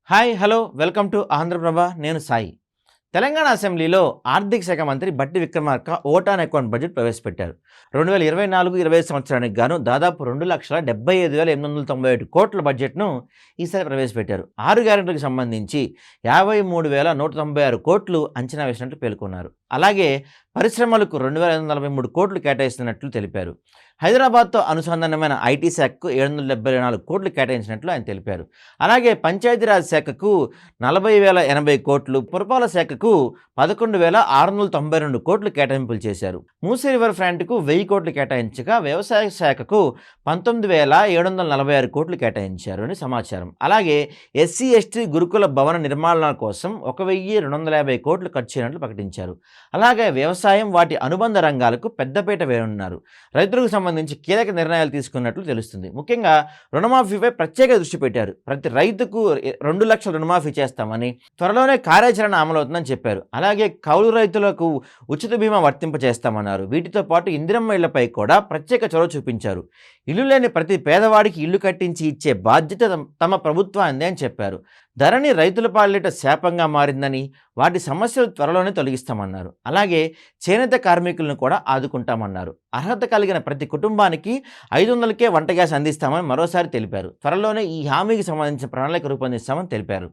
Hi hello welcome to Andhraprabha. నేను సాయి. తెలంగాణ అసెంబ్లీలో ఆర్థిక శాఖ మంత్రి బట్టి విక్రమార్క ఓటాన్ అకౌంట్ బడ్జెట్ ప్రవేశపెట్టారు. 2024-25 సంవత్సరానికి గాను దాదాపు 2,75,897 కోట్ల బడ్జెట్ను ఈసారి ప్రవేశపెట్టారు. 6 గ్యారెంటీలకు సంబంధించి 53,196 కోట్లు అంచనా వేసినట్లు పేర్కొన్నారు. అలాగే పరిశ్రమలకు 2,543 కోట్లు కేటాయిస్తున్నట్లు తెలిపారు. హైదరాబాద్తో అనుసంధానమైన ఐటీ శాఖకు 774 కోట్లు కేటాయించినట్లు ఆయన తెలిపారు. అలాగే పంచాయతీరాజ్ శాఖకు 40,080 కోట్లు, పురపాలక శాఖకు 11,692 కోట్లు కేటాయింపులు చేశారు. మూసీ రివర్ ఫ్రంట్కు 1000 కోట్లు కేటాయించగా వ్యవసాయ శాఖకు 19,746 కోట్లు కేటాయించారు అని సమాచారం. అలాగే ఎస్సీ ఎస్టీ గురుకుల భవన నిర్మాణాల కోసం 1,250 కోట్లు ఖర్చు చేయనట్లు ప్రకటించారు. అలాగే వ్యవసాయం, వాటి అనుబంధ రంగాలకు పెద్దపీట వేయనున్నారు. రైతులకు సంబంధించి కీలక నిర్ణయాలు తీసుకున్నట్లు తెలుస్తుంది. ముఖ్యంగా రుణమాఫీపై ప్రత్యేక దృష్టి పెట్టారు. ప్రతి రైతుకు 2 లక్షల రుణమాఫీ చేస్తామని, త్వరలోనే కార్యాచరణ అమలవుతుందని చెప్పారు. అలాగే కౌలు రైతులకు ఉచిత బీమా వర్తింపజేస్తామన్నారు. వీటితో పాటు ఇందిరమ్మ ఇళ్లపై కూడా ప్రత్యేక చొరవ చూపించారు. ఇల్లు లేని ప్రతి పేదవాడికి ఇల్లు కట్టించి ఇచ్చే బాధ్యత తమ ప్రభుత్వానిదే అని చెప్పారు. ధరణి రైతుల పాలిట శాపంగా మారిందని, వాటి సమస్యలు త్వరలోనే తొలగిస్తామన్నారు. అలాగే చేనేత కార్మికులను కూడా ఆదుకుంటామన్నారు. అర్హత కలిగిన ప్రతి కుటుంబానికి 500కే వంట గ్యాస్ అందిస్తామని మరోసారి తెలిపారు. త్వరలోనే ఈ హామీకి సంబంధించిన ప్రణాళిక రూపొందిస్తామని తెలిపారు.